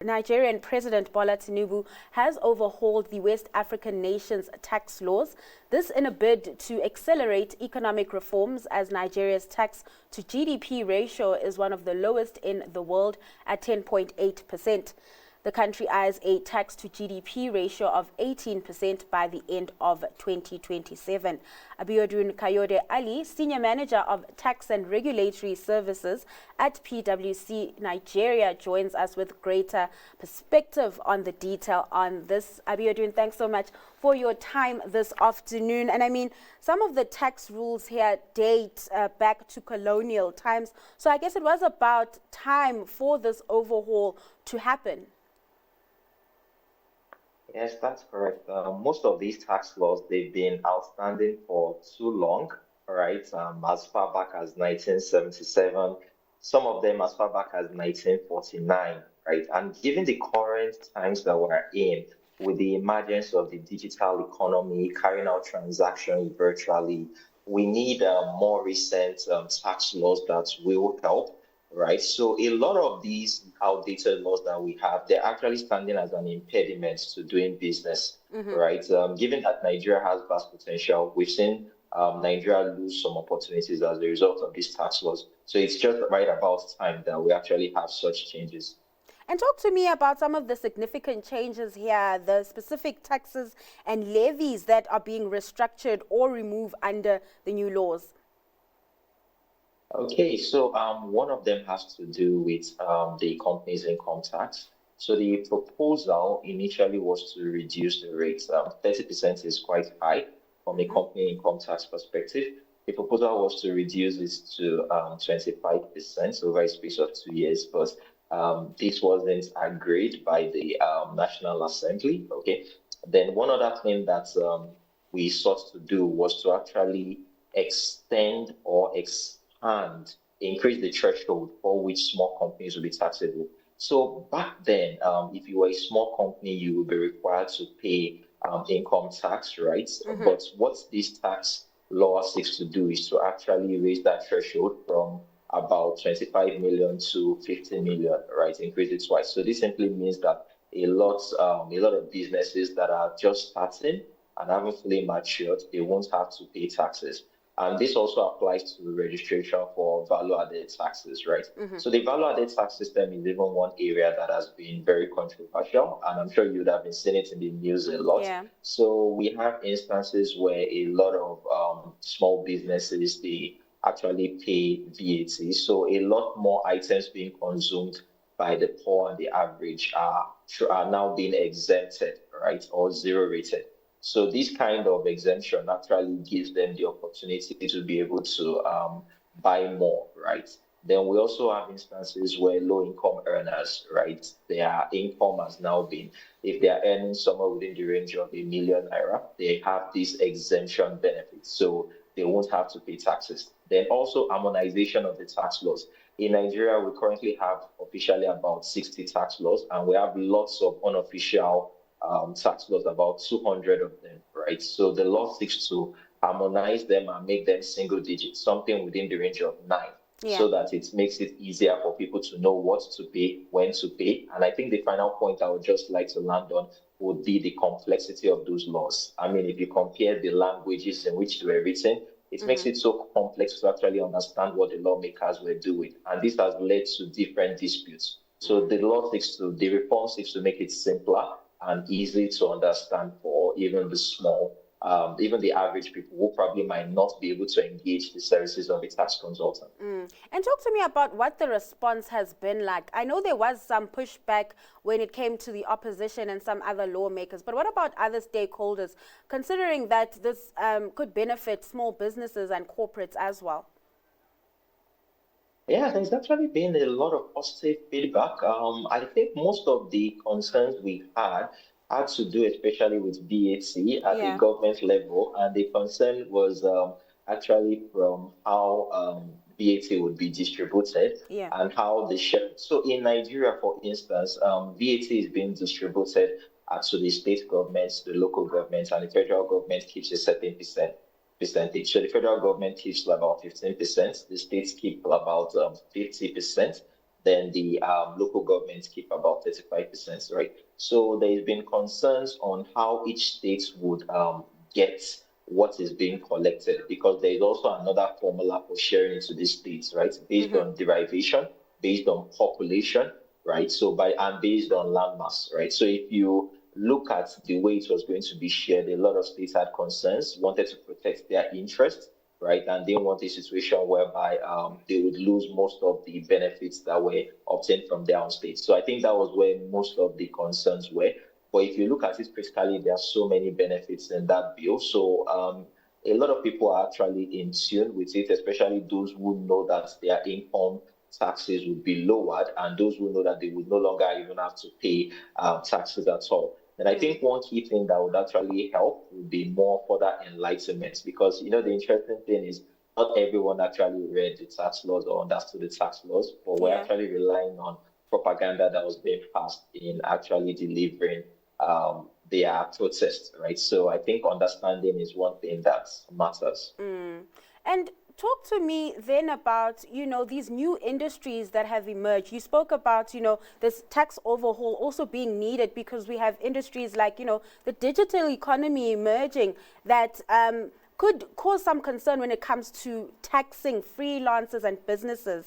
Nigerian President Bola Tinubu has overhauled the West African nation's tax laws. This in a bid to accelerate economic reforms, as Nigeria's tax-to-GDP ratio is one of the lowest in the world at 10.8%. The country eyes a tax-to-GDP ratio of 18% by the end of 2027. Abiodun Kayode-Alli, Senior Manager of Tax and Regulatory Services at PwC Nigeria, joins us with greater perspective on the detail on this. Abiodun, thanks so much for your time this afternoon. And I mean, some of the tax rules here date back to colonial times. So I guess it was about time for this overhaul to happen. Yes, that's correct. Most of these tax laws, they've been outstanding for too long, right? As far back as 1977, some of them as far back as 1949, right? And given the current times that we're in, with the emergence of the digital economy, carrying out transactions virtually, we need more recent tax laws that will help. Right, so a lot of these outdated laws that we have, they're actually standing as an impediment to doing business, right? Given that Nigeria has vast potential, we've seen Nigeria lose some opportunities as a result of these tax laws. So it's just right about time that we actually have such changes. And talk to me about some of the significant changes here, the specific taxes and levies that are being restructured or removed under the new laws. Okay, so one of them has to do with the company's income tax. So the proposal initially was to reduce the rates. 30% is quite high from a company income tax perspective. The proposal was to reduce it to 25% over a space of 2 years, but this wasn't agreed by the National Assembly. Okay, then one other thing that we sought to do was to actually extend or and increase the threshold for which small companies will be taxable. So back then, if you were a small company, you would be required to pay income tax, right? But what this tax law seeks to do is to actually raise that threshold from about 25 million to 50 million, right? Increase it twice. So this simply means that a lot of businesses that are just starting and haven't fully matured, they won't have to pay taxes. And this also applies to registration for value-added taxes, right? So the value-added tax system is even one area that has been very controversial, and I'm sure you'd have been seeing it in the news a lot. Yeah. So we have instances where a lot of small businesses, they actually pay VAT. So a lot more items being consumed by the poor and the average are now being exempted, right, or zero rated. So this kind of exemption actually gives them the opportunity to be able to buy more, right? Then we also have instances where low-income earners, right, their income has now been, if they are earning somewhere within the range of ₦1 million, they have this exemption benefit, so they won't have to pay taxes. Then also harmonization of the tax laws. In Nigeria, we currently have officially about 60 tax laws, and we have lots of unofficial tax laws, about 200 of them, right? So the law seeks to harmonize them and make them single digits, something within the range of 9, so that it makes it easier for people to know what to pay, when to pay. And I think the final point I would just like to land on would be the complexity of those laws. I mean, if you compare the languages in which they were written, it makes it so complex to actually understand what the lawmakers were doing. And this has led to different disputes. So the reform seeks to make it simpler and easy to understand for even the small, even the average people who probably might not be able to engage the services of a tax consultant. And talk to me about what the response has been like. I know there was some pushback when it came to the opposition and some other lawmakers, but what about other stakeholders, considering that this could benefit small businesses and corporates as well? Yeah, there's actually been a lot of positive feedback. I think most of the concerns we had to do especially with VAT at the government level, and the concern was actually from how VAT would be distributed and how the share. So in Nigeria, for instance, VAT is being distributed to the state governments, the local governments, and the federal government keeps a certain percentage. So the federal government keeps about 15%, the states keep about 50%, then the local governments keep about 35%, right? So there's been concerns on how each state would get what is being collected, because there is also another formula for sharing into these states, right? Based on derivation, based on population, right? So and based on landmass, right? So if you look at the way it was going to be shared, a lot of states had concerns, wanted to protect their interests, right? And didn't want a situation whereby they would lose most of the benefits that were obtained from their own states. So I think that was where most of the concerns were. But if you look at it critically, there are so many benefits in that bill. So a lot of people are actually in tune with it, especially those who know that their income taxes would be lowered, and those who know that they would no longer even have to pay taxes at all. And I think one key thing that would actually help would be more further enlightenment, because the interesting thing is not everyone actually read the tax laws or understood the tax laws, but we're actually relying on propaganda that was being passed in actually delivering their protest, right? So I think understanding is one thing that matters. And talk to me then about, these new industries that have emerged. You spoke about, this tax overhaul also being needed because we have industries like, the digital economy emerging that could cause some concern when it comes to taxing freelancers and businesses.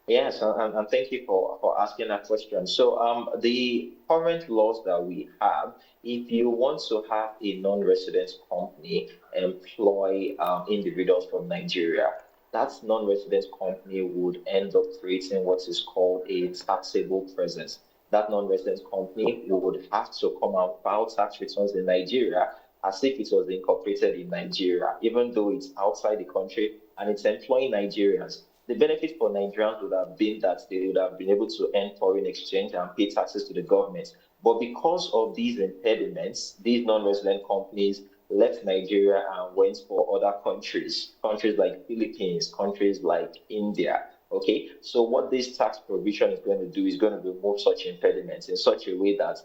Yes, and thank you for asking that question. So, the current laws that we have, if you want to have a non-resident company employ individuals from Nigeria, that non-resident company would end up creating what is called a taxable presence. That non-resident company would have to come and file tax returns in Nigeria as if it was incorporated in Nigeria, even though it's outside the country and it's employing Nigerians. The benefit for Nigerians would have been that they would have been able to earn foreign exchange and pay taxes to the government. But because of these impediments, these non-resident companies left Nigeria and went for other countries like Philippines, countries like India. Okay, so what this tax provision is going to do is going to remove such impediments in such a way that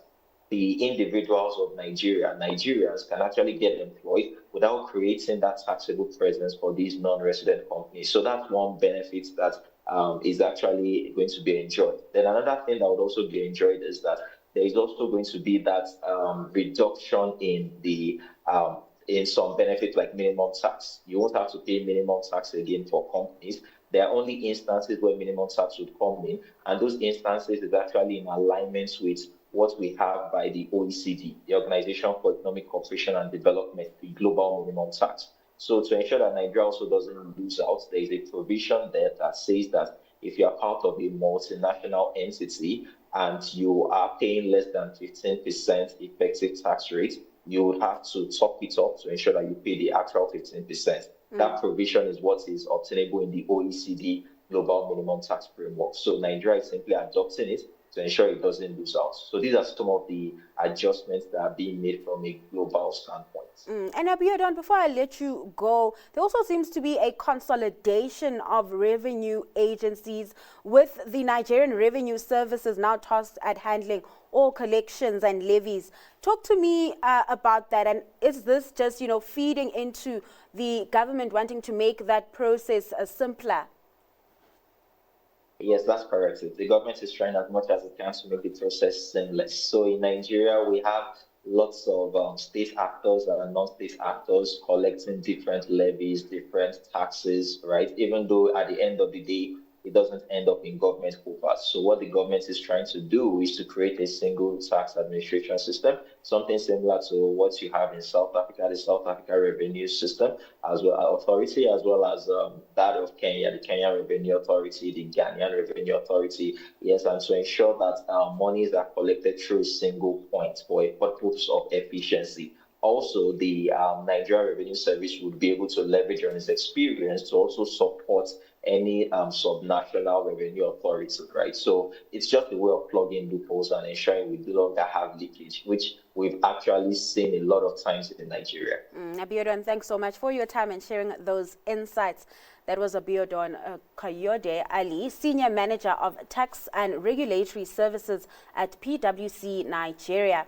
the individuals of Nigerians can actually get employed without creating that taxable presence for these non-resident companies. So that's one benefit that is actually going to be enjoyed. Then another thing that would also be enjoyed is that there is also going to be that reduction in the in some benefits like minimum tax. You won't have to pay minimum tax again for companies. There are only instances where minimum tax would come in, and those instances is actually in alignment with what we have by the OECD, the Organization for Economic Cooperation and Development, the global minimum tax. So to ensure that Nigeria also doesn't lose out, there is a provision there that says that if you are part of a multinational entity and you are paying less than 15% effective tax rate, you would have to top it up to ensure that you pay the actual 15%. That provision is what is obtainable in the OECD global minimum tax framework. So Nigeria is simply adopting it to ensure it doesn't lose out. So these are some of the adjustments that are being made from a global standpoint. And Abiodun, before I let you go, there also seems to be a consolidation of revenue agencies, with the Nigerian Revenue Services now tasked at handling all collections and levies. Talk to me about that, and is this just, feeding into the government wanting to make that process simpler? Yes, that's correct. The government is trying as much as it can to make the process seamless. So in Nigeria, we have lots of state actors and non-state actors collecting different levies, different taxes, right? Even though at the end of the day, it doesn't end up in government coffers. So what the government is trying to do is to create a single tax administration system, something similar to what you have in South Africa, the South Africa Revenue System, as well authority, as well as that of Kenya, the Kenyan Revenue Authority, the Ghanaian Revenue Authority. Yes, and to ensure that monies are collected through a single point for a purpose of efficiency. Also, the Nigerian Revenue Service would be able to leverage on its experience to also support any subnational revenue authority, right? So it's just a way of plugging loopholes and ensuring we no longer have leakage, which we've actually seen a lot of times in Nigeria. Abiodun, thanks so much for your time and sharing those insights. That was Abiodun Kayode-Alli, Senior Manager of Tax and Regulatory Services at PwC Nigeria.